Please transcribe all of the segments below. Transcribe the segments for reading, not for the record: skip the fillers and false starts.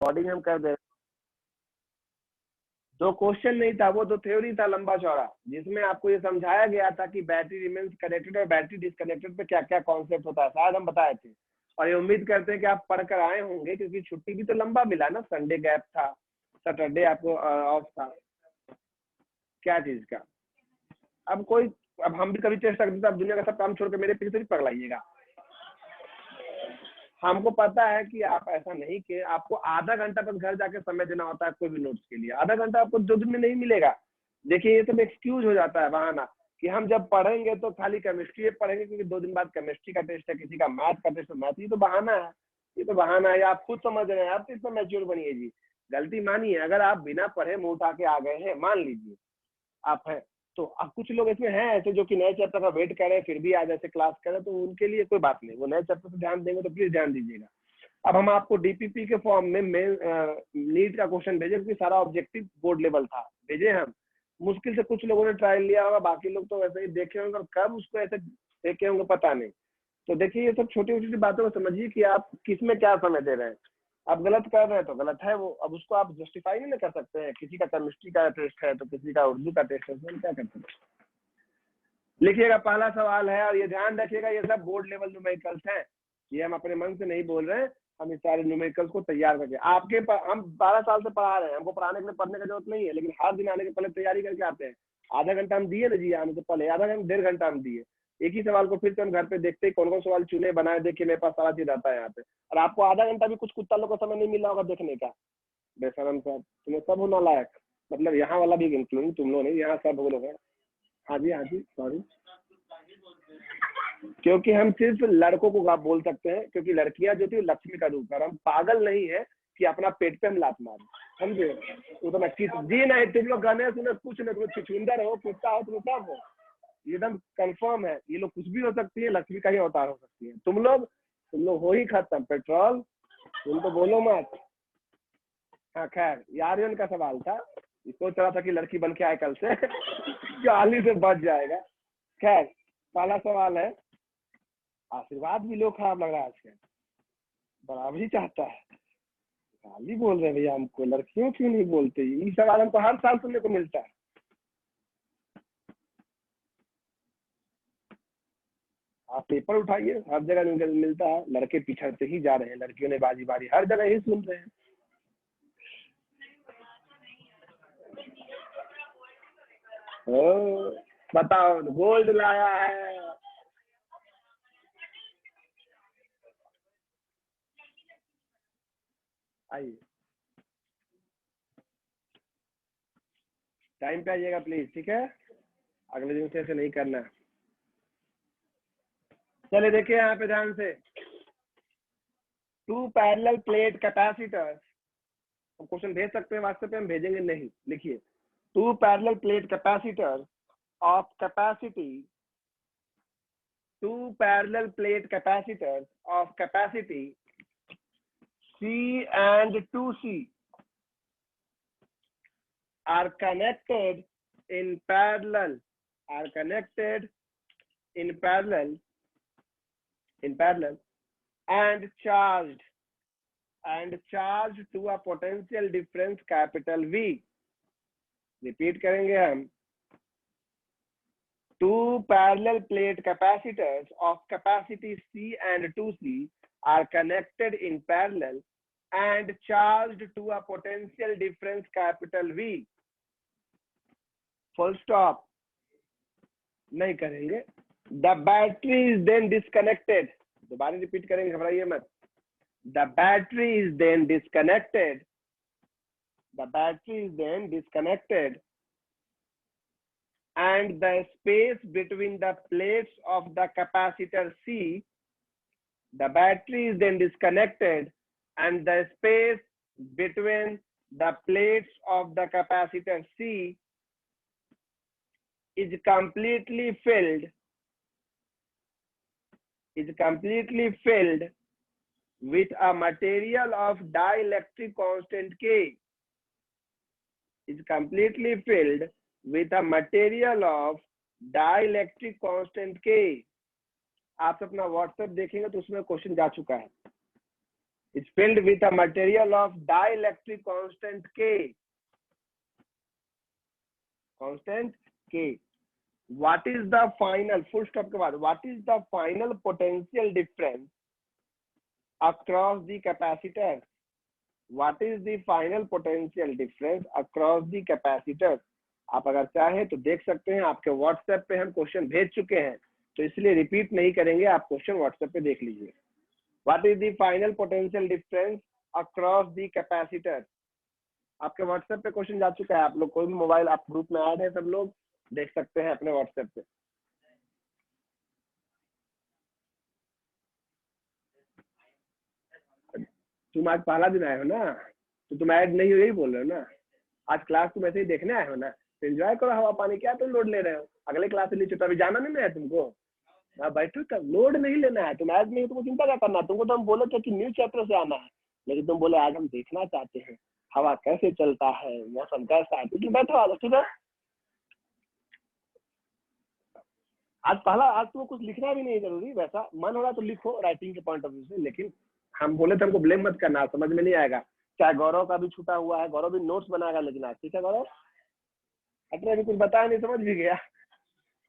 Coding हम कर दे। जो क्वेश्चन नहीं था वो तो थ्योरी था लंबा चौड़ा, जिसमें आपको ये समझाया गया था कि बैटरी रिमेन्स कनेक्टेड और बैटरी डिस्कनेक्टेड पे क्या क्या कॉन्सेप्ट होता है, शायद हम बताए थे। और ये उम्मीद करते हैं कि आप पढ़कर आए होंगे, क्योंकि छुट्टी भी तो लंबा मिला ना, संडे गैप था, सैटरडे आपको ऑफ था। क्या चीज का? अब हम भी कभी टेस्ट रखते थे, अब दुनिया का सब काम छोड़ के मेरे पीछे तो नहीं पगलाइएगा। हमको पता है कि आप ऐसा नहीं कि आपको आधा घंटा बस घर जाके समय देना होता है कोई भी नोट्स के लिए, आधा घंटा आपको 2 दिन में नहीं मिलेगा। देखिए ये सब एक्सक्यूज हो जाता है, बहाना कि हम जब पढ़ेंगे तो खाली केमिस्ट्री पढ़ेंगे क्योंकि 2 दिन बाद केमिस्ट्री का टेस्ट है, किसी का मैथ का टेस्ट है, मैथ। ये तो बहाना है, ये तो बहाना है। आप खुद समझ रहे हैं, आप तो इतना मैच्योर बनिए जी। गलती मानिए, अगर आप बिना पढ़े मुंह उठा के आ गए हैं, मान लीजिए आप हैं, तो अब कुछ लोग इसमें हैं ऐसे जो कि नए चैप्टर का वेट कर रहे हैं फिर भी आज ऐसे क्लास करें, तो उनके लिए कोई बात नहीं, वो नए चैप्टर पे ध्यान देंगे तो प्लीज ध्यान दीजिएगा। अब हम आपको डीपीपी के फॉर्म में नीट का क्वेश्चन भेजे, क्योंकि सारा ऑब्जेक्टिव बोर्ड लेवल था, भेजे हम। मुश्किल से कुछ लोगों ने ट्रायल लिया होगा, बाकी लोग तो वैसे ही देखे होंगे, और कब उसको ऐसे देखे होंगे पता नहीं। तो देखिए ये सब छोटी छोटी बातों को समझिए कि आप किस में क्या समय दे रहे हैं। आप गलत कर रहे हैं तो गलत है वो, अब उसको आप जस्टिफाई नहीं कर सकते हैं। किसी का केमिस्ट्री का टेस्ट है तो किसी का उर्दू का टेस्ट है, तो क्या कर सकते हैं। लिखिएगा, पहला सवाल है, और ये ध्यान रखिएगा ये सब बोर्ड लेवल न्यूमेरिकल्स हैं, ये हम अपने मन से नहीं बोल रहे हैं। हम इस सारे न्यूमेरिकल्स को तैयार करके हम 12 साल से पढ़ा रहे हैं, हमको पढ़ाने के लिए पढ़ने की जरूरत नहीं है, लेकिन हर दिन आने के पहले तैयारी करके आते हैं। आधा घंटा हम दिए ना जी आने से पहले, आधा घंटा 1.5 घंटा हम दिए। एक ही सवाल को फिर से हम घर पे देखते कौन कौन सवाल चुने बनाए, देखिए मेरे पास सारा चीज आता है यहाँ पे। और आपको आधा घंटा भी कुछ कुत्ता लोग का समय नहीं मिला होगा देखने का। बेशरम साहब, तुम्हें सब होना लायक, मतलब यहाँ वाला भी इंक्लूडिंग तुम लोग नहीं, यहाँ सब वो लोग हैं। हाँ जी सॉरी, क्योंकि हम सिर्फ लड़कों को आप बोल सकते हैं, क्योंकि लड़कियां जो थी लक्ष्मी का रूप है, हम पागल नहीं है कि अपना पेट पे हम लात मारें, समझे। वो तो नक्की जी नहीं, तुम लोग गाने सुने कुछ नहीं, तुम छुछुंदर हो, कुत्ता हो, तुम सब हो, एकदम कंफर्म है। ये लोग कुछ भी हो सकती है, लक्ष्मी का ही अवतार हो सकती है। तुम लोग हो ही खत्म, पेट्रोल तुम तो बोलो मत। हाँ खैर, यार का सवाल था, सोच रहा था कि लड़की बन के आए कल से गाली से बच जाएगा। खैर पहला सवाल है, आशीर्वाद भी लोग खराब लग रहा है आजकल, बराबरी चाहता है, गाली बोल रहे हैं भैया हमको, लड़कियों क्यों नहीं बोलते? ये सवाल हमको हर साल सुनने को मिलता है। आप पेपर उठाइए, हर जगह मिलता है, लड़के पिछड़ते ही जा रहे हैं, लड़कियों ने बाजी बारी हर जगह ही सुन रहे हैं। ओ, बताओ, गोल्ड लाया है। आइए, टाइम पे आइएगा प्लीज, ठीक है, अगले दिन से ऐसे नहीं करना। चलिए देखिए यहाँ पे ध्यान से, 2 पैरेलल प्लेट कैपेसिटर्स, हम क्वेश्चन भेज सकते हैं व्हाट्सएप पे, हम भेजेंगे नहीं, लिखिए 2 parallel plate capacitor of capacity, 2 parallel plate capacitors of capacity C and 2C are connected in parallel, and charged to a potential difference capital V. Repeat करेंगे हम, 2 parallel plate capacitors of capacity C and 2C are connected in parallel and charged to a potential difference capital V. Full stop. नहीं करेंगे। The battery is then disconnected. दोबारा repeat करेंगे, घबराइए मत। The battery is then disconnected. And the space between the plates of the capacitor C, the battery is then disconnected, and the space between the plates of the capacitor C is completely filled with a material of dielectric constant K. Is completely filled with a material of dielectric constant K. आप अपना WhatsApp देखेंगे तो उसमें question जा चुका है, is filled with a material of dielectric constant K. Constant K. What is the final, full stop के बाद, what is the final potential difference across the capacitors? What is the final potential difference across the capacitors? आप अगर चाहें तो देख सकते हैं, आपके व्हाट्सएप पे हम क्वेश्चन भेज चुके हैं, तो इसलिए रिपीट नहीं करेंगे, आप क्वेश्चन व्हाट्सएप पे देख लीजिए। What is the final potential difference across the capacitor? आपके व्हाट्सएप पे क्वेश्चन जा चुका है, आप लोग कोई भी मोबाइल, आप ग्रुप में ऐड है, सब लोग देख सकते हैं अपने व्हाट्सएप पे। तुम आज पहला दिन आए हो ना, तो तुम ऐड नहीं हो, यही बोल रहे हो ना? आज क्लास तुम ऐसे ही देखने आए हो ना, तो एंजॉय करो हवा पानी, क्या तुम लोड ले रहे हो? अगले क्लास से लीजिए, तो अभी जाना नहीं है तुमको, हाँ बैठो, तब लोड नहीं लेना है। तुम ऐड नहीं, तुमको चिंता क्या करना? तुमको तो हम बोले थे कि न्यू चैप्टर से आना है, लेकिन तुम बोले आज हम देखना चाहते हैं हवा कैसे चलता है, मौसम कैसा है, तो बैठो आज, ठीक है? आज पहला, आज तुमको कुछ लिखना भी नहीं जरूरी, वैसा मन हो रहा तो लिखो राइटिंग के पॉइंट ऑफ व्यू से, लेकिन हम बोले थे हमको ब्लेम मत करना, समझ में नहीं आएगा। चाहे गौरव का भी छूटा हुआ है, गौरव भी नोट्स बनाएगा, लेकिन आज ठीक है गौरव, अपने अभी कुछ बताया नहीं, समझ भी गया,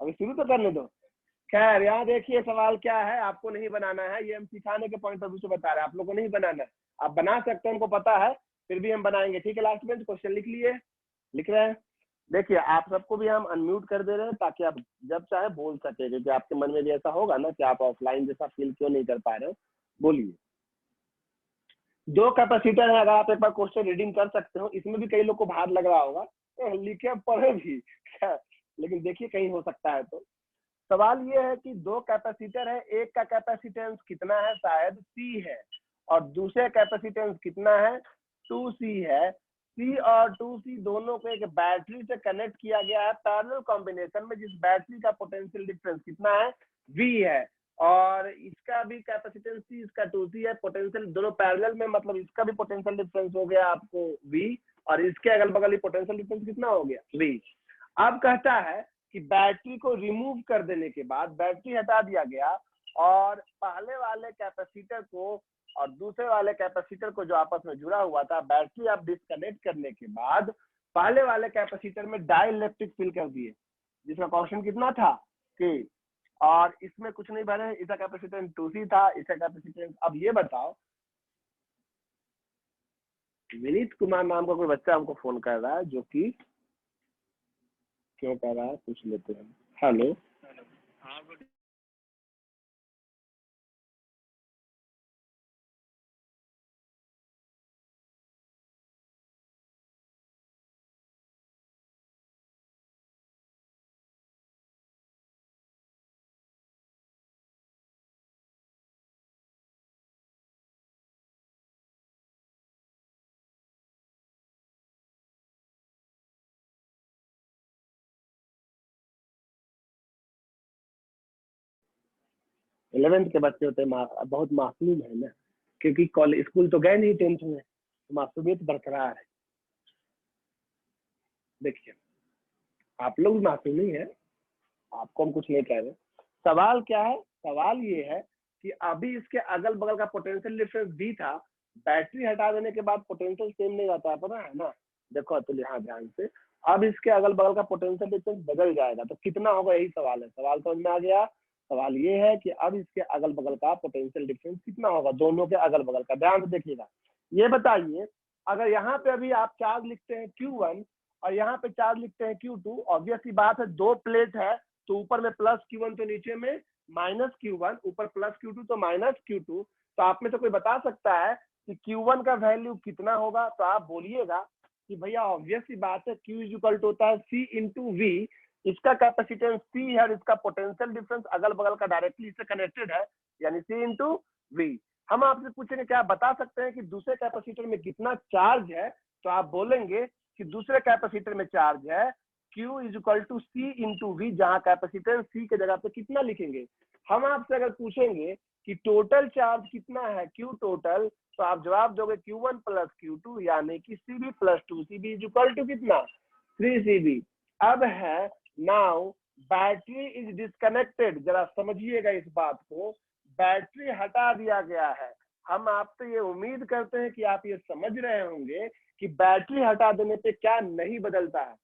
अभी शुरू तो करने दो। खैर यहाँ देखिए सवाल क्या है, आपको नहीं बनाना है, ये हम सिखाने के पॉइंट ऑफ व्यू से बता रहे हैं, आप लोगों को नहीं बनाना है। आप बना सकते हैं, हमको पता है, फिर भी हम बनाएंगे, ठीक है? लास्ट में क्वेश्चन लिख लिए, लिख रहे हैं? देखिए आप सबको भी हम अनम्यूट कर दे रहे हैं, ताकि आप जब चाहे बोल सके, क्योंकि आपके मन में भी ऐसा होगा ना कि आप ऑफलाइन जैसा फील क्यों नहीं कर पा रहे हो। बोलिए। दो कैपेसिटर है, अगर आप एक बार क्वेश्चन रीडिंग कर सकते हो, इसमें भी कई लोग को भार लग रहा होगा, तो लिखे पढ़े भी, लेकिन देखिए कहीं हो सकता है। तो सवाल ये है कि दो कैपेसिटर है, एक का कैपेसिटेंस कितना है, शायद C है, और दूसरे कैपेसिटेंस कितना है, 2C है। C और 2C दोनों को एक बैटरी से कनेक्ट किया गया है पैरेलल कॉम्बिनेशन में, जिस बैटरी का पोटेंशियल डिफरेंस कितना है, V है, और इसका भी कैपेसिटेंस C, इसका 2C है, पोटेंशियल दोनों पैरेलल में, मतलब इसका भी पोटेंशियल डिफरेंस हो गया आपको V, और इसके अगल बगल ही पोटेंशियल डिफरेंस कितना हो गया, V। अब कहता है कि बैटरी को रिमूव कर देने के बाद, बैटरी हटा दिया गया, और पहले वाले कैपेसिटर को और दूसरे वाले कैपेसिटर को जो आपस में जुड़ा हुआ था, बैटरी आप डिस्कनेक्ट करने के बाद पहले वाले कैपेसिटर में डाइलेक्ट्रिक फिल कर दिए, जिसका कॉन्स्टेंट कितना था, K, और इसमें कुछ नहीं भरे, इसका कैपेसिटेंस 2C था, इसका कैपेसिटेंस। अब ये बताओ, विनीत कुमार नाम का कोई बच्चा हमको फोन कर रहा है, जो कि क्यों कर रहा है पूछ लेते हैं। हेलो, हाँ, 11th के बच्चे होते हैं, बहुत मासूम है ना, क्योंकि कॉलेज स्कूल तो गए नहीं 10th में, तो मासूमियत बरकरार है। देखिए आप लोग मासूम ही है, आपको हम कुछ नहीं कह रहे। सवाल क्या है, सवाल ये है कि अभी इसके अगल बगल का पोटेंशियल डिफरेंस B था, बैटरी हटा देने के बाद पोटेंशियल सेम नहीं रहता है, पता है ना? देखो अतुल यहाँ ध्यान से, अब इसके अगल बगल का पोटेंशियल डिफरेंस बदल जाएगा, तो कितना होगा, यही सवाल है। सवाल समझ में आ गया? सवाल ये है कि अब इसके अगल बगल का पोटेंशियल डिफरेंस कितना होगा, दोनों के अगल बगल का। ध्यान से देखिएगा, ये बताइए, अगर यहाँ पे अभी आप चार्ज लिखते हैं Q1 और यहाँ पे चार्ज लिखते हैं Q2, ऑब्वियस सी बात है, दो प्लेट है, तो ऊपर में प्लस Q1 तो नीचे में माइनस Q1, ऊपर प्लस Q2 तो माइनस Q2। तो आप में से कोई बता सकता है कि Q1 का वैल्यू कितना होगा? तो आप बोलिएगा कि भैया ऑब्वियस सी बात है, Q इक्वल टू होता है C इंटू V, इसका कैपेसिटेंस C है और इसका पोटेंशियल डिफरेंस अगल बगल का डायरेक्टली इससे कनेक्टेड है, यानी C इंटू V। हम आपसे पूछेंगे क्या बता सकते हैं कि दूसरे कैपेसिटर में कितना चार्ज है? तो आप बोलेंगे कि दूसरे कैपेसिटर में चार्ज है Q is equal to C into V, जहां कैपेसिटेंस C के जगह पे कितना लिखेंगे। हम आपसे अगर पूछेंगे कि टोटल चार्ज कितना है, Q टोटल, तो आप जवाब दोगे Q1 प्लस Q2, यानी कि CB plus 2CB is equal to कितना, 3CB। अब है नाउ बैटरी इज डिस्कनेक्टेड, जरा समझिएगा इस बात को, बैटरी हटा दिया गया है। हम आपसे ये उम्मीद करते हैं कि आप ये समझ रहे होंगे कि बैटरी हटा देने पे क्या नहीं बदलता है,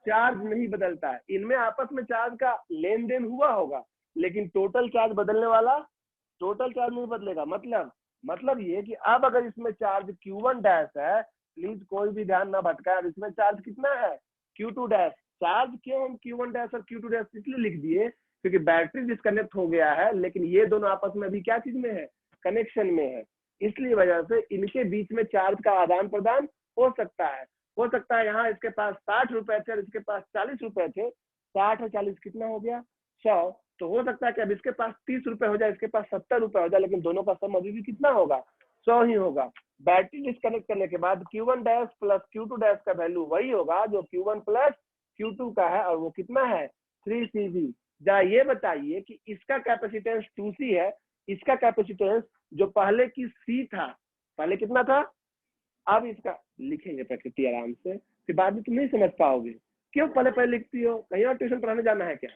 चार्ज नहीं बदलता है। इनमें आपस में चार्ज का लेन देन हुआ होगा, लेकिन टोटल चार्ज बदलने वाला, टोटल चार्ज नहीं बदलेगा। मतलब ये कि अब अगर इसमें चार्ज Q1 डैश है, प्लीज कोई भी ध्यान ना भटकाए, इसमें चार्ज कितना है Q2 डैश। चार्ज क्यों हम Q1 डैश और Q2 डैश इसलिए लिख दिए क्योंकि बैटरी डिस्कनेक्ट हो गया है, लेकिन ये दोनों आपस में अभी क्या चीज में है, कनेक्शन में है। इसलिए वजह से इनके बीच में चार्ज का आदान प्रदान हो सकता है। हो सकता है यहाँ इसके पास 60 रुपए थे और इसके पास 40 रुपए थे, 60 और 40 कितना हो गया 100। तो हो सकता है कि अब इसके पास 30 रुपए हो जाए, इसके पास 70 रुपए हो जाए, लेकिन दोनों का सम अभी भी कितना होगा 100 ही होगा। बैटरी डिस्कनेक्ट करने के बाद Q1 dash plus Q2 dash का वैल्यू वही होगा जो Q1 प्लस Q2 का है, और वो कितना है 3CV। जरा ये बताइए कि इसका कैपेसिटेंस 2C है, इसका कैपेसिटेंस जो पहले की C था, पहले कितना था, अब इसका लिखेंगे प्रकृति आराम से, फिर बाद में तुम नहीं समझ पाओगे। क्यों पहले पहले लिखती हो, कहीं और ट्यूशन पढ़ाने जाना है क्या,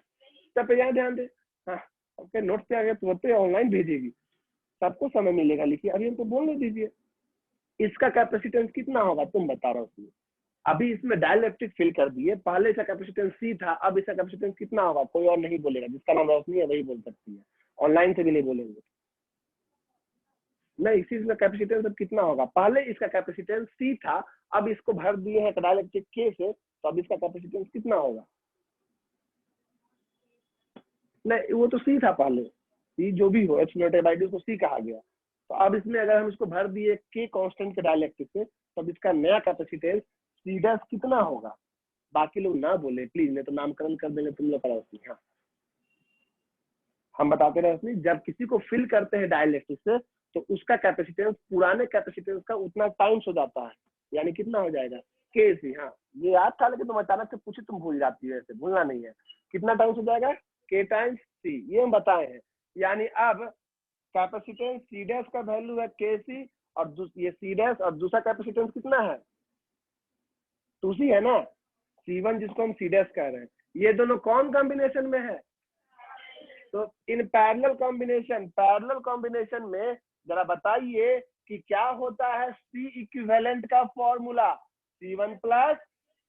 तब पे यहाँ ध्यान दे। हाँ ओके, नोट्स पे आ गया तुरंत ऑनलाइन भेजेगी, सबको समय मिलेगा, लिखिए अभी हमको बोलने दीजिए। इसका कैपेसिटेंस कितना होगा तुम बता रहा हूँ। अभी इसमें डाइलेक्ट्रिक फिल कर दिए, पहले इसका कैपेसिटेंस C था, अब इसका कैपेसिटेंस कितना होगा कोई और नहीं बोलेगा, जिसका नाम रोशनी है वही बोल सकती है, ऑनलाइन से भी नहीं बोलेंगे। नहीं, इसी में कैपेसिटेंस अब कितना होगा, पहले इसका कैपेसिटेंस C था, अब इसको भर दिए हैं डाइलेक्ट्रिक K से, तो अब इसका कैपेसिटेंस कितना होगा। नहीं वो तो C था पहले, C जो भी हो h0/2 उसको C कहा गया। तो अब इसमें अगर हम इसको भर दिए K कांस्टेंट के डाइलेक्ट्रिक से, तो अब इसका नया कैपेसिटेंस C डैश कितना होगा। बाकी लोग ना बोले प्लीज, नहीं तो नामकरण कर देंगे तुम लोग का रोशनी। हाँ हम बताते रहे रोशनी, जब किसी को फिल करते हैं डाइलेक्ट्रिक से तो उसका कैपेसिटेंस पुराने कैपेसिटेंस का उतना टाइम्स हो जाता है, यानी कितना हो जाएगा KC। हाँ ये याद था, लेकिन तुम अचानक से पूछे तुम भूल जाती है, ऐसे भूलना नहीं है। कितना टाइम्स हो जाएगा K टाइम्स C, ये हम बताए हैं। यानी अब कैपेसिटेंस C डैश का वैल्यू है KC, और ये C डैश और दूसरा कैपेसिटेंस कितना है 2C है ना, C1 जिसको हम C डैश कह रहे हैं। ये दोनों कौन कॉम्बिनेशन में है, तो इन पैरेलल कॉम्बिनेशन में जरा बताइए कि क्या होता है C इक्विवेलेंट का फॉर्मूला, C1 प्लस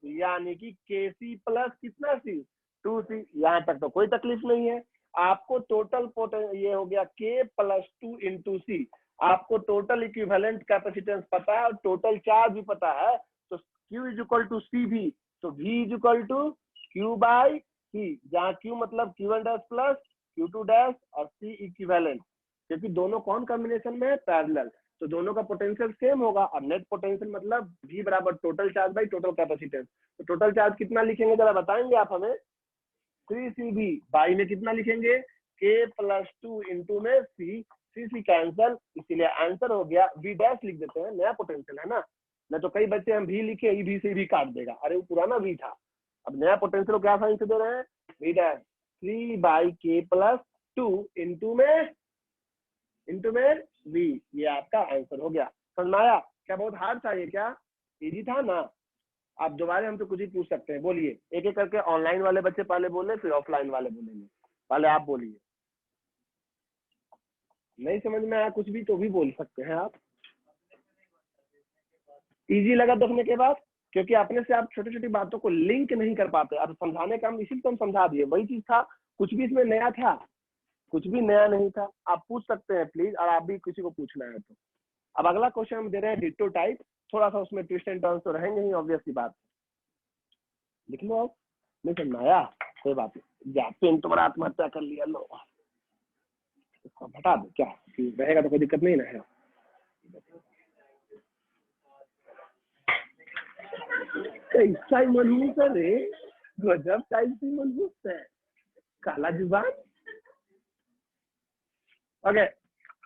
यानी कि KC प्लस कितना C 2C। यहाँ तक तो कोई तकलीफ नहीं है। आपको टोटल ये हो गया K प्लस 2 इंटू C, आपको टोटल इक्विवेलेंट कैपेसिटेंस पता है और टोटल चार्ज भी पता है, तो Q is equal to C भी, तो V is equal to Q by C, जहाँ Q मतलब Q1 dash plus Q2 dash और C इक्विवेलेंट, क्योंकि दोनों कौन कॉम्बिनेशन में है पैरेलल, तो दोनों का पोटेंशियल सेम होगा। और नेट पोटेंशियल मतलब V बराबर total charge by total capacitance. तो टोटल चार्ज कितना लिखेंगे जरा बताएंगे आप हमें, 3CV बाई में कितना लिखेंगे K प्लस 2 इंटू में C कैंसल, इसीलिए आंसर हो गया V डैश लिख देते हैं, नया पोटेंशियल है ना। नहीं तो कई बच्चे हम V लिखे, V से भी काट देगा, अरे वो पुराना V था, अब नया पोटेंशियल क्या साइन से दे रहे हैं V dash 3/K plus 2 into में V, ये आपका आंसर हो गया। समझ में आया क्या, बहुत हार्ड था ये क्या, इजी था ना। आप दोबारा हमसे कुछ ही पूछ सकते हैं, बोलिए एक एक करके, ऑनलाइन वाले बच्चे पहले बोले फिर ऑफलाइन वाले बोलेंगे, पहले आप बोलिए। नहीं समझ में आया कुछ भी तो भी बोल सकते हैं आप, इजी लगा देखने के बाद, क्योंकि अपने से आप छोटी छोटी बातों को लिंक नहीं कर पाते। अब समझाने का हम इसीलिए तो हम समझा दिए, वही चीज था, कुछ भी इसमें नया था, कुछ भी नया नहीं था। आप पूछ सकते हैं प्लीज, और आप भी किसी को पूछना है तो। अब अगला क्वेश्चन हम दे रहे हैं डिट्टो टाइप, थोड़ा सा उसमें ट्विस्ट एंड टर्न्स तो रहेंगे ही, ऑब्वियस सी बात। लिख लो आप, नहीं समझ में आया कोई बात नहीं, जा पेन तुम्हारा आत्महत्या कर लिया, लो इसको हटा दो, क्या रहेगा तो कोई दिक्कत नहीं ना है। कैसा ही मनहूस है रे, गजब टाइप से मनहूस है, काला जुबान। ओके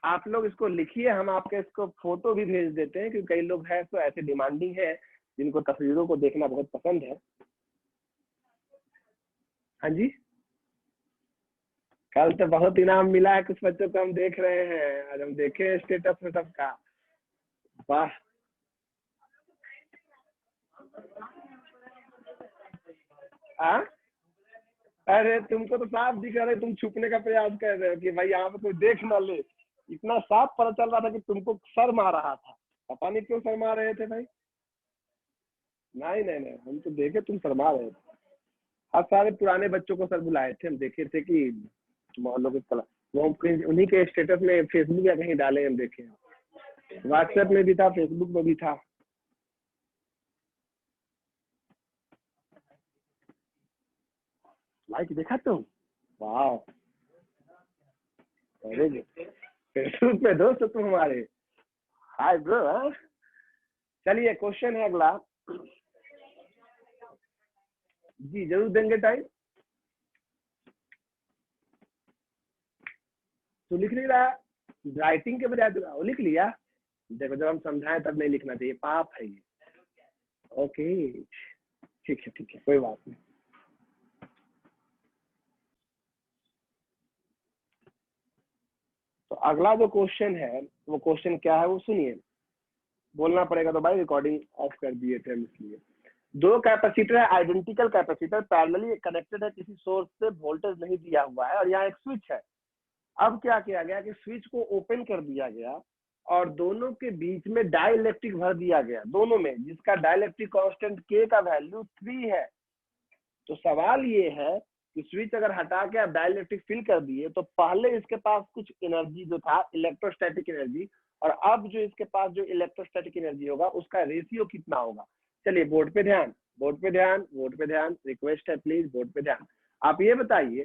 आप लोग इसको लिखिए, हम आपके इसको फोटो भी भेज देते हैं, क्योंकि कई लोग हैं तो ऐसे डिमांडिंग है जिनको तस्वीरों को देखना बहुत पसंद है। हाँ जी, कल तो बहुत इनाम मिला है कुछ बच्चों को, हम देख रहे हैं, आज हम देखे स्टेटस में सबका, वाह। अरे तुमको तो साफ दिख रहा है, तुम छुपने का प्रयास कर रहे हो कि भाई यहाँ पे कोई देख ना ले। इतना साफ पता चल रहा था कि तुमको शर्म आ रहा था, पता नहीं क्यों शर्मा रहे थे भाई। नहीं नहीं नहीं, हम तो देखे तुम शर्मा रहे थे। आज सारे पुराने बच्चों को सर बुलाए थे, हम देखे थे कि तुम लोग कला वो उन्हीं के स्टेटस में फेसबुक या कहीं डाले, हम देखे, व्हाट्सएप में भी था, फेसबुक में भी था। लाइक देखा तुम? वाह, अरे फेसबुक पे दोस्त हो तुम हमारे। Hi bro. चलिए क्वेश्चन है अगला। जी जरूर देंगे टाइम। तो लिख नहीं रहा, राइटिंग के बजाय तो लिख लिया। देखो जब हम समझाएं तब नहीं लिखना चाहिए, पाप है ये। ओके ठीक है कोई बात नहीं। तो अगला जो क्वेश्चन है वो क्वेश्चन क्या है वो सुनिए, बोलना पड़ेगा तो भाई रिकॉर्डिंग ऑफ कर दिए थे हम इसलिए। दो कैपेसिटर है, आइडेंटिकल कैपेसिटर पैरेलली कनेक्टेड है, किसी सोर्स से वोल्टेज नहीं दिया हुआ है और यहाँ एक स्विच है। अब क्या किया गया कि स्विच को ओपन कर दिया गया और दोनों के बीच में डाइलेक्ट्रिक भर दिया गया, दोनों में, जिसका डाइलेक्ट्रिक कांस्टेंट के का वैल्यू 3 है। तो सवाल ये है कि स्विच अगर हटा के आप डाइलेक्ट्रिक फिल कर दिए तो पहले इसके पास कुछ एनर्जी जो था इलेक्ट्रोस्टैटिक एनर्जी, और अब जो इसके पास जो इलेक्ट्रोस्टैटिक एनर्जी होगा उसका रेशियो कितना होगा। चलिए बोर्ड पे ध्यान, बोर्ड पे ध्यान, बोर्ड पे ध्यान, रिक्वेस्ट है प्लीज बोर्ड पे ध्यान। आप ये बताइए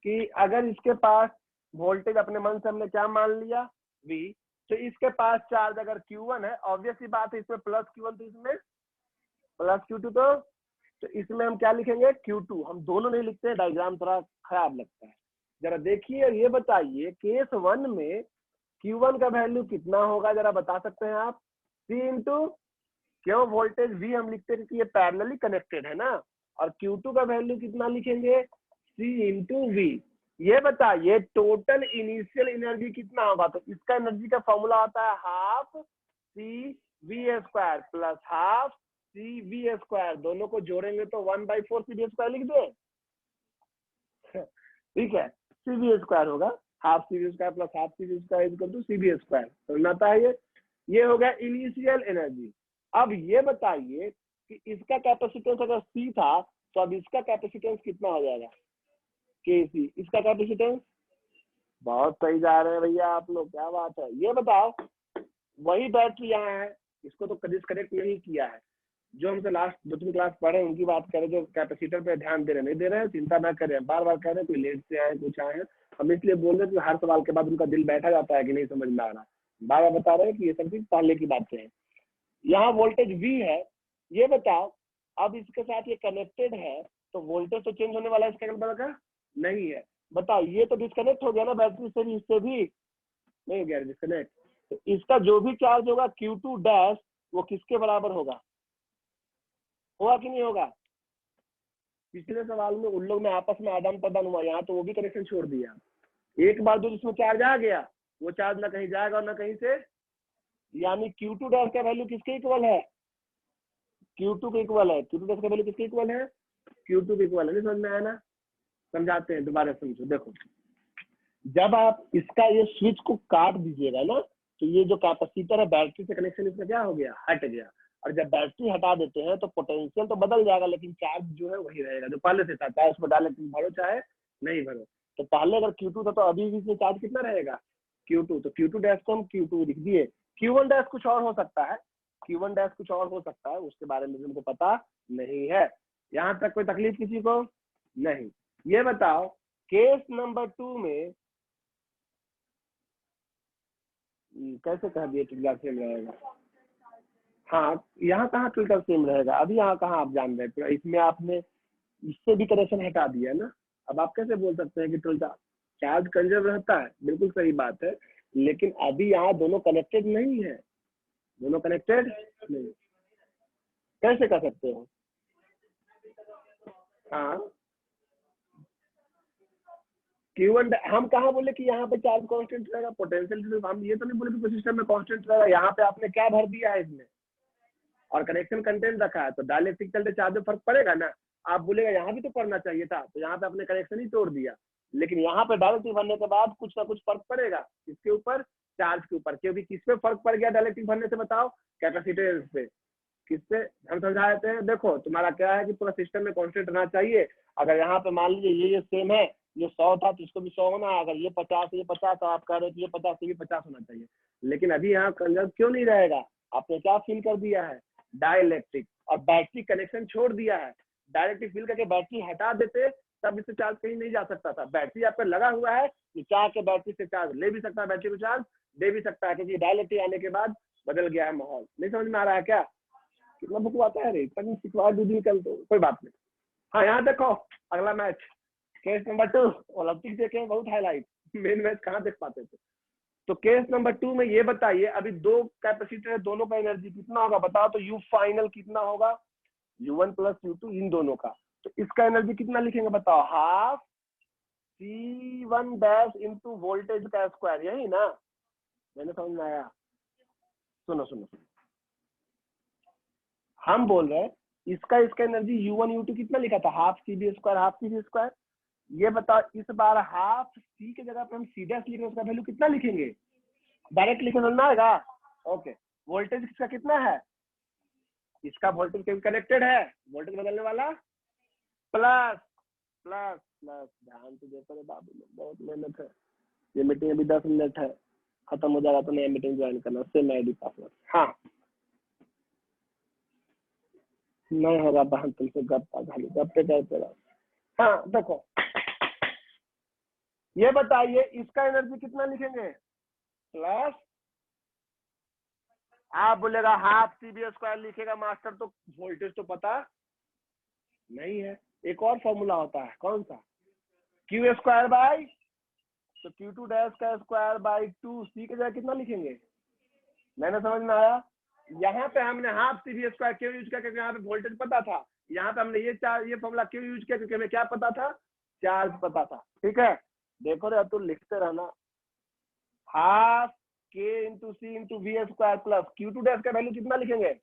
कि अगर इसके पास वोल्टेज अपने मन से हमने क्या मान लिया V, तो इसके पास चार्ज अगर Q1 है, ऑब्वियस ही बात है इसमें प्लस Q1 तो इसमें प्लस Q2, तो इसमें हम क्या लिखेंगे Q2। हम दोनों नहीं लिखते हैं, डायग्राम थोड़ा खराब लगता है। जरा देखिए और ये बताइए केस 1 में Q1 का वैल्यू कितना होगा, जरा बता सकते हैं आप? C इंटू, क्यों वोल्टेज V हम लिखते हैं कि ये पैरेलली कनेक्टेड है ना, और Q2 का वैल्यू कितना लिखेंगे? C into V। ये बताइए टोटल इनिशियल एनर्जी कितना होगा, तो इसका एनर्जी का फॉर्मूला होता है half CV² plus half CV², दोनों को जोड़ेंगे तो 1/4 CV² लिख दे। ठीक है, CV² होगा, half CV² plus half CV² equal to CV²। समझ आता है ये हो गया इनिशियल एनर्जी। अब ये बताइए कि इसका कैपेसिटेंस अगर C था तो अब इसका कैपेसिटेंस कितना हो जाएगा? KC। इसका कैपेसिटेंस, बहुत सही जा रहे हैं भैया आप लोग, क्या बात है। ये बताओ वही बैटरी यहाँ है, इसको तो डिस्कनेक्ट नहीं किया है, जो हमसे लास्ट 2-3 क्लास पढ़े उनकी बात करें, जो कैपेसिटर पे ध्यान दे रहे नहीं दे रहे हैं, चिंता ना करें, बार बार कह रहे हैं कोई लेट से आए कुछ आए हैं, हम इसलिए बोल रहे हैं कि हर सवाल के बाद उनका दिल बैठा जाता है कि नहीं समझ में आ रहा। बार बार बता रहे हैं कि ये सब चीज पहले की बातें हैं। यहाँ वोल्टेज V है, ये बताओ अब इसके साथ ये कनेक्टेड है तो वोल्टेज तो चेंज होने वाला है, इसका अगल का नहीं है। बताओ ये तो डिस्कनेक्ट हो गया ना बैटरी से भी, इससे भी नहीं हो गया डिस्कनेक्ट, तो इसका जो भी चार्ज होगा Q2 वो किसके बराबर होगा कि नहीं होगा? पिछले सवाल में उन लोग में आपस में आदान प्रदान हुआ, यहाँ तो वो भी कनेक्शन छोड़ दिया। एक बार जो जिसमें चार्ज आ गया वो चार्ज ना कहीं जाएगा और ना कहीं से, यानी Q2 का वैल्यू किसके इक्वल है? Q2 के इक्वल है। Q2 का वैल्यू किसके इक्वल है? Q2 के इक्वल है। नहीं समझ में आया ना? समझाते हैं, दोबारा समझो। देखो जब आप इसका ये स्विच को काट दीजिएगा ना तो ये जो कैपेसिटर है बैटरी से कनेक्शन इसमें क्या हो गया? हट गया। और जब बैटरी हटा देते हैं तो पोटेंशियल तो बदल जाएगा लेकिन चार्ज जो है वही रहेगा जो पहले से था, चाहे उसमें डाले तुम भरो चाहे नहीं भरो। तो पहले अगर Q2 था तो अभी भी इसमें चार्ज कितना रहेगा? Q2। तो Q2 को हम Q2 लिख दिए। Q1 कुछ और हो सकता है, Q1 कुछ और हो सकता है, उसके बारे में हमको पता नहीं है। यहाँ तक कोई तकलीफ किसी को नहीं। ये बताओ केस नंबर 2 में कैसे कह दिए ट्रिगर सेम रहेगा? हाँ यहाँ कहाँ ट्रिगर सेम रहेगा, अभी यहाँ कहाँ आप जान रहे हैं, इसमें आपने इससे भी कनेक्शन हटा दिया है ना। अब आप कैसे बोल सकते हैं कि ट्रिगर चार्ज कंजर्व रहता है? बिल्कुल सही बात है, लेकिन अभी यहाँ दोनों कनेक्टेड नहीं है, दोनों कनेक्टेड नहीं। कैसे कर सकते हो? हाँ Q1 हम कहाँ बोले कि यहाँ पे चार्ज कांस्टेंट रहेगा? पोटेंशियल हम ये तो नहीं बोले कि सिस्टम में कांस्टेंट रहेगा। यहाँ पे आपने क्या भर दिया है इसमें और कनेक्शन कंटेंट रखा है, तो डाइलेक्ट्रिक चलते चार्ज में फर्क पड़ेगा ना। आप बोलेगा यहाँ भी तो पड़ना चाहिए था, तो यहाँ पे आपने कनेक्शन ही तोड़ दिया, लेकिन यहाँ पे डायरेक्टली भरने के बाद कुछ ना कुछ फर्क पड़ेगा इसके ऊपर। चार्ज के ऊपर, क्योंकि किस पे फर्क पड़ गया डाइलेक्ट्रिक भरने से बताओ, कैपेसिटेंस पे। किससे हम समझाए थे, देखो तुम्हारा क्या है कि पूरा सिस्टम में कांस्टेंट रहना चाहिए। अगर यहाँ पे मान लीजिए ये सेम है, ये 100 था तो इसको भी 100 होना है, अगर ये 50 ये 50 तो आप कह रहे हो कि ये 50 ये भी 50 होना चाहिए। लेकिन अभी यहाँ कंजर्व क्यों नहीं रहेगा, आपने क्या फील कर दिया है, डाइलेक्ट्रिक, और बैटरी कनेक्शन छोड़ दिया है। डाइलेक्ट्रिक फील करके बैटरी हटा देते तब इससे चार्ज कहीं नहीं जा सकता था। बैटरी आप पे लगा हुआ है कि चाह के बैटरी से चार्ज ले भी सकता है, बैटरी को चार्ज दे भी सकता है, क्योंकि डाइलेक्ट्रिक आने के बाद बदल गया है माहौल। नहीं समझ में आ रहा है क्या, कितना बुक आता है रे, तक सिखवा दीजिए कल तो कोई बात नहीं। हाँ यहाँ देखो अगला मैच, केस नंबर 2, ओलंपिक देखे बहुत हाईलाइट, मेन मैच कहाँ देख पाते थे। तो केस नंबर 2 में ये बताइए, अभी दो कैपेसिटर है, दोनों का एनर्जी कितना होगा बताओ, तो यू फाइनल कितना होगा, U1 प्लस U2 इन दोनों का, तो इसका एनर्जी कितना लिखेंगे बताओ, half C1 dash into voltage का स्क्वायर, यही ना, मैंने समझ में आया। सुनो सुनो, हम बोल रहे हैं इसका एनर्जी U1 U2 कितना लिखा था, half C square half C square. ये बताओ इस बार हाफ C के जगह पे हम C डैश लिखेंगे, उसका वैल्यू कितना लिखेंगे, डायरेक्ट लिखे तो ना आएगा। ओके, वोल्टेज इसका कितना है, इसका वोल्टेज कनेक्टेड है, वोल्टेज बदलने वाला प्लस प्लस प्लस, ध्यान से देखो रे बाबू, बहुत मेहनत है, ये मीटिंग अभी 10 मिनट है, खत्म हो जाएगा तो नया मीटिंग ज्वाइन करना, सेम आईडी पासवर्ड। हाँ नहीं होगा बहन तुमसे गप्पा खाली गप्पे करते रहो। हाँ देखो, ये बताइए इसका एनर्जी कितना लिखेंगे, प्लस, आप बोलेगा हाफ C स्क्वायर लिखेगा मास्टर, तो वोल्टेज तो पता नहीं है, एक और फॉर्मूला होता है, कौन सा, Q स्क्वायर बाई, तो Q2 डैश का स्क्वायर बाई 2, C की जगह कितना लिखेंगे, मैंने समझ में आया। यहाँ पे हमने हाफ C स्क्वायर क्यों यूज किया, क्योंकि यहाँ पे वोल्टेज पता था, यहाँ पे हमने ये फॉर्मूला क्यों यूज किया, क्योंकि हमें क्या पता था, चार्ज पता था। ठीक है, देखो रे तो लिखते रहना, half K into C into V square plus Q2 dash का वैल्यू कितना लिखेंगे,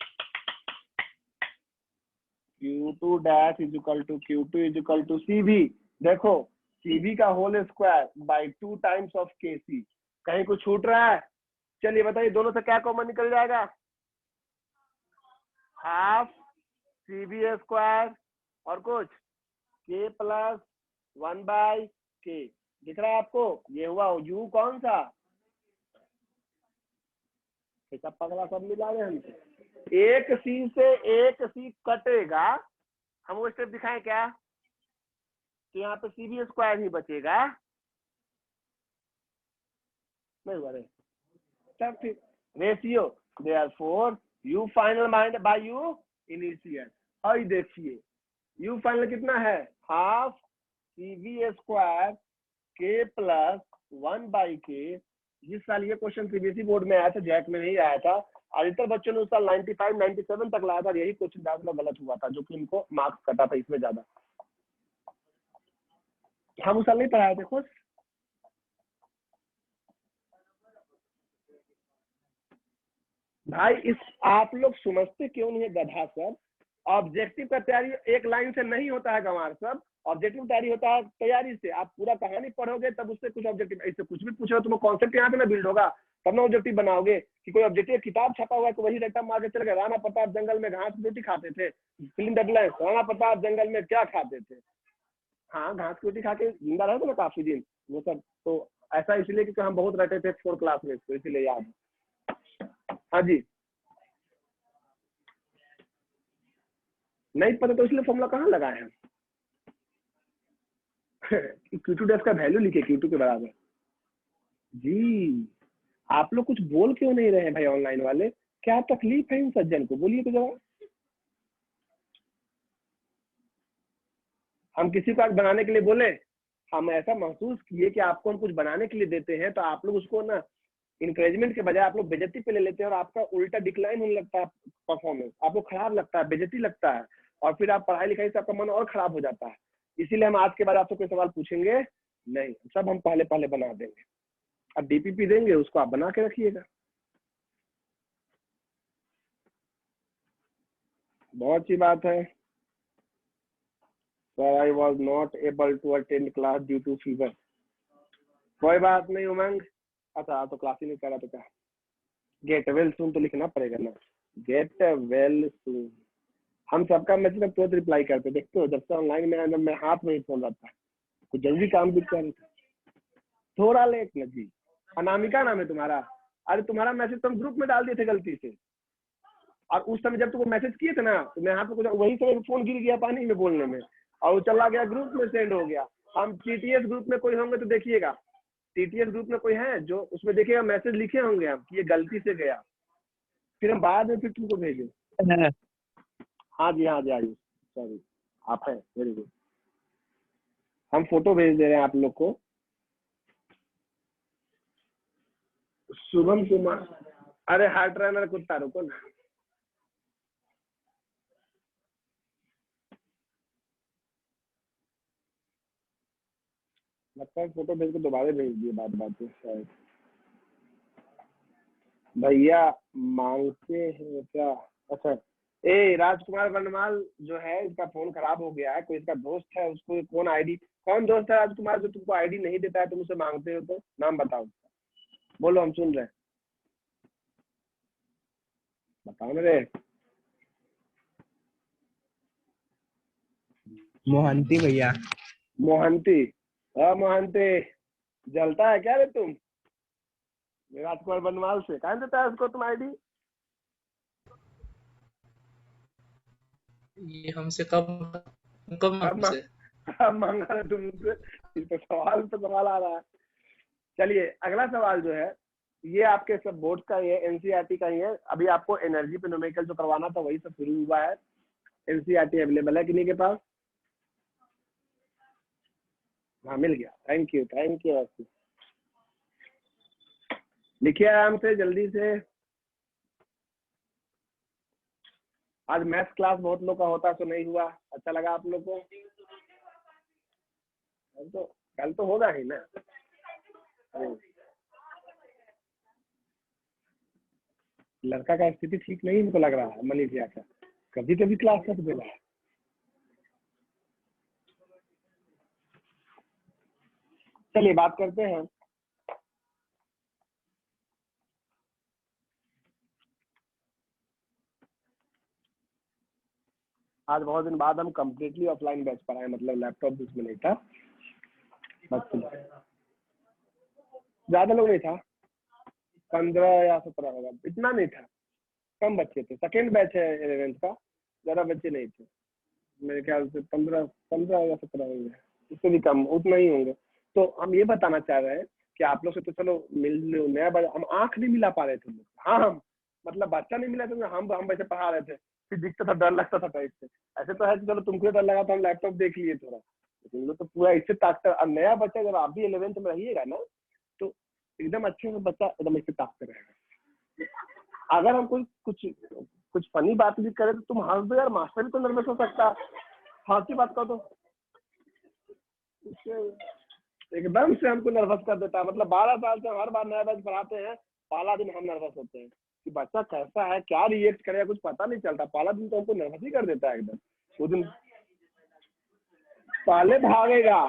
Q2 dash is equal to Q2 is equal to CV, देखो CV का whole square by 2 times of KC, कहीं कुछ छूट रहा है, चलिए बताइए दोनों से क्या कॉमन निकल जाएगा, हाफ CV स्क्वायर और कुछ K प्लस 1 बाई K, दिख रहा है आपको, ये हुआ U कौन सा, सब पगला सब मिला रहे हमसे, एक C से एक C कटेगा, हम वो स्टेप दिखाएं क्या, तो यहाँ पे CV स्क्वायर ही बचेगा, नहीं हुआ रे, सब ठीक, ratio therefore U final mind bye U initial, और देखिए U फाइनल कितना है, half CV square K plus 1 by K। जिस साल ये क्वेश्चन सीबीएसई बोर्ड में आया था, जैक में नहीं आया था, अधिकतर बच्चों ने उस साल 95 97 तक लाया था, यही क्वेश्चन ज्यादा गलत हुआ था, जो कि इनको मार्क्स कटा था इसमें ज्यादा। हम उस साल नहीं पढ़ाए थे खुद, भाई इस आप लोग समझते क्यों नहीं है गधा सब, ऑब्जेक्टिव का तैयारी एक लाइन से नहीं होता है गंवार सब, ऑब्जेक्टिव तैयारी होता है तैयारी से, आप पूरा कहानी पढ़ोगे तब उससे कुछ ऑब्जेक्टिव, इससे कुछ भी पूछो तुम कॉन्सेप्ट यहाँ पे ना बिल्ड होगा, तब ना ऑब्जेक्टिव बनाओगे, कि कोई ऑब्जेक्टिव किताब छपा हुआ है तो वही रट्टा मार के चल गए, राणा प्रताप जंगल में घास रोटी खाते थे, फिल्म डेडलाइन राणा प्रताप जंगल में क्या खाते थे, हाँ घास की रोटी खा के जिंदा रहे थे ना काफी दिन, वो सब तो ऐसा इसलिए क्योंकि हम बहुत रटे थे 4th क्लास में, तो इसीलिए याद। हाँ जी, नहीं पता तो इसलिए फॉर्मूला कहाँ लगाए हैं, Q2 डैश का वैल्यू लिखे Q2 के बराबर। जी आप लोग कुछ बोल क्यों नहीं रहे हैं भाई, ऑनलाइन वाले क्या तकलीफ है इन सज्जन को, बोलिए तो जरा। हम किसी को आज बनाने के लिए बोले, हम ऐसा महसूस किए कि आपको हम कुछ बनाने के लिए देते हैं, तो आप लोग उसको ना इंकरेजमेंट के बजाय आप लोग बेइज्जती पे ले लेते हैं, और आपका उल्टा डिक्लाइन होने लगता है परफॉर्मेंस, आपको खराब लगता है, बेइज्जती लगता है, और फिर आप पढ़ाई लिखाई से आपका मन और खराब हो जाता है। इसीलिए हम आज के बाद आपसे कोई सवाल पूछेंगे नहीं, सब हम पहले पहले बना देंगे, अब डीपीपी देंगे उसको आप बना के रखिएगा। बहुत अच्छी बात है। Sir, I was not able to attend class due to fever. कोई बात नहीं उमंग, अच्छा आप तो क्लास ही नहीं कर रहा तो क्या, गेट वेल सून तो लिखना पड़ेगा ना, गेट वेल सून। हम सबका मैसेज में तुरंत रिप्लाई करते, देखते हो जब से ऑनलाइन में आया ना, मैं हाथ में ही फोन रखता, कुछ जल्दी काम भी कर, थोड़ा लेट न जी। अनामिका नाम है तुम्हारा? अरे तुम्हारा मैसेज तो हम ग्रुप में डाल दिए थे गलती से, और उस समय जब तुमको मैसेज किए थे ना तो मैं हाथ में कुछ वही समय फोन गिर गया पानी में बोलने में, और वो चला गया ग्रुप में सेंड हो गया। हम टीटीएस ग्रुप में कोई होंगे तो देखिएगा, टीटीएस ग्रुप में कोई है जो उसमें देखिएगा मैसेज लिखे होंगे हम कि ये गलती से गया, फिर हम बाद में फिर तुमको भेजे। हाँ जी आयुष, सॉरी आप है, वेरी गुड। हम फोटो भेज दे रहे हैं आप लोग को। शुभम कुमार, अरे हार्ट ट्रेनर कुत्ता रुको ना, लगता है फोटो भेज के दोबारा भेज दिए बात बात पे शायद। भैया मांगते हैं क्या? अच्छा, ए राजकुमार वर्णमाल जो है इसका फोन खराब हो गया है, कोई इसका दोस्त है उसको कौन आईडी, कौन दोस्त है राजकुमार जो तुमको आईडी नहीं देता है, तुम उसे मांगते हो तो नाम बताओ, बोलो हम सुन रहे हैं, बताओ ना रे। मोहंती भैया। मोहंती, हाँ मोहंती, जलता है क्या रे तुम राजकुमार बनवाल से, कहाँ देता है उसको तुम आईडी? ये हमसे कब कब हमसे कब मांगा रहे तुम उनसे? इस पे सवाल आ रहा है। चलिए अगला सवाल जो है, ये आपके सब बोर्ड का ही है, एनसीईआरटी का ही है। अभी आपको एनर्जी पे न्यूमेरिकल जो करवाना था वही सब शुरू हुआ है। एनसीईआरटी अवेलेबल है किन्हीं के पास? हाँ मिल गया, थैंक यू थैंक यू। लिखिए आराम से जल्दी से। आज मैथ्स क्लास बहुत लोग का होता तो नहीं हुआ, अच्छा लगा आप लोग को? कल तो होगा ही ना। लड़का का स्थिति ठीक नहीं मुझको लग रहा है, मलेशिया का, कभी कभी क्लास कर देना है। चलिए बात करते हैं। आज बहुत दिन बाद हम कम्प्लीटली ऑफलाइन बैच पर आए, मतलब लैपटॉप बीच में नहीं था, बस ज्यादा लोग नहीं था, 15 या 17 होगा, इतना नहीं था, कम बच्चे थे। सेकेंड बैच है 11th का, ज्यादा बच्चे नहीं थे, मेरे ख्याल से 15 या 17 होंगे, उससे भी कम, उतना ही होंगे। तो हम ये बताना चाह रहे हैं कि आप लोग से तो चलो मिल नया, हम आंख नहीं मिला पा रहे थे लोग, हाँ हम मतलब बच्चा नहीं मिला था, हम वैसे पढ़ा रहे थे, फिर दिखता था डर लगता था टाइप से। ऐसे तो है कि चलो तुमको डर लगा तो हम लैपटॉप देख लिए थोड़ा, लेकिन लोग तो पूरा इससे ताकते। अब नया बच्चा जब आप भी 11th में रहिएगा ना, तो एकदम अच्छे से बच्चा एकदम इससे ताकते रहेगा। अगर हम कुछ कुछ कुछ फनी बात भी करें तो तुम हंस दो यार, मास्टर भी तो नर्वस हो सकता है, हंसी बात का तो एकदम से हमको नर्वस कर देता है। मतलब 12 साल से हम हर बार नया बैच पढ़ाते हैं, पहला दिन हम नर्वस होते हैं कि बच्चा कैसा है, क्या रिएक्ट करेगा, कुछ पता नहीं चलता। पहला दिन तो हमको नर्वस ही कर देता है एकदम। वो दिन पहले भागेगा,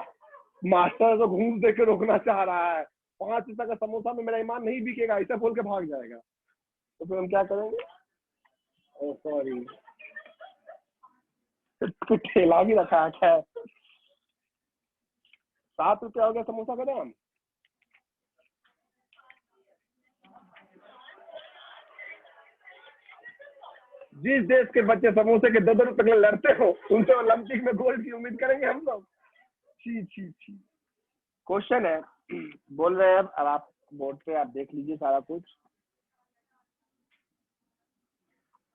मास्टर तो घूम दे के रोकना चाह रहा है, 5 रुपए का समोसा में मेरा ईमान नहीं बिकेगा, ऐसा बोल के भाग जाएगा। तो फिर हम क्या करेंगे? सॉरी, ठेला भी रखा है क्या? 7 रुपया हो गया समोसा का दाम। जिस देश के बच्चे समोसे के 2-2 रुपए के लिए लड़ते हो, उनसे ओलंपिक में गोल्ड की उम्मीद करेंगे हम लोग? छी छी छी। क्वेश्चन है, बोल रहे हैं अब आप बोर्ड पे आप देख लीजिए सारा कुछ।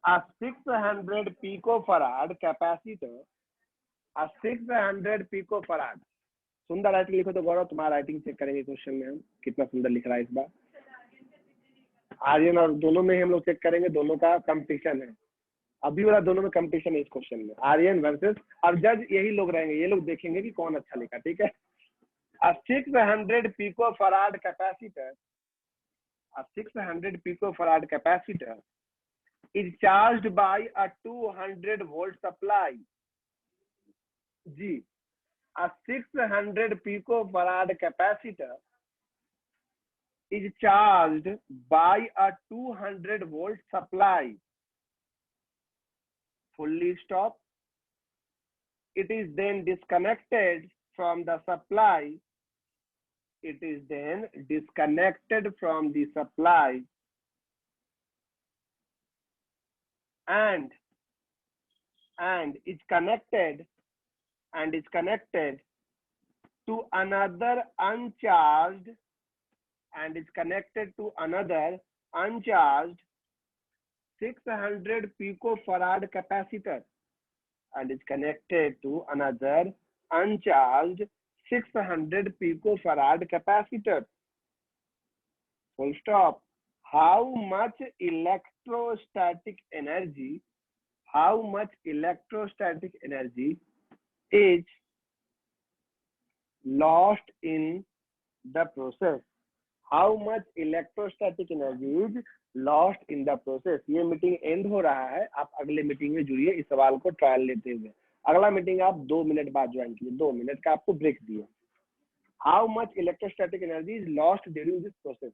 A 600 picofarad capacitor, a 600 picofarad। सुंदर राइटिंग लिखो तो गौरव, तुम्हारा राइटिंग चेक करेंगे क्वेश्चन में हम, कितना सुंदर लिख रहा है इस बार। आर्यन और दोनों में हम लोग चेक करेंगे, दोनों का कंपटीशन है अभी वाला, दोनों में कंपटीशन है इस क्वेश्चन में, आर्यन वर्सेस। अब जज यही लोग रहेंगे, ये लोग देखेंगे कि कौन अच्छा लिखा, ठीक है। A 600 picofarad capacitor, a 600 picofarad capacitor is charged by a 200 volt supply। जी, a 600 picofarad capacitor is charged by a 200 volt supply. Fully stop. It is then disconnected from the supply. It is then disconnected from the supply and is connected to another uncharged 600 picofarad capacitor and is connected to another uncharged 600 picofarad capacitor. Full stop. How much electrostatic energy is lost in the process? How much electrostatic energy is lost in the process? ये meeting and हो रहा है, आप अगले meeting में जुड़िए इस सवाल को ट्रायल लेते हुए। अगला मीटिंग आप 2 मिनट बाद ज्वाइन कीजिए, 2 मिनट का आपको ब्रेक दिए। How much electrostatic energy is lost during this process?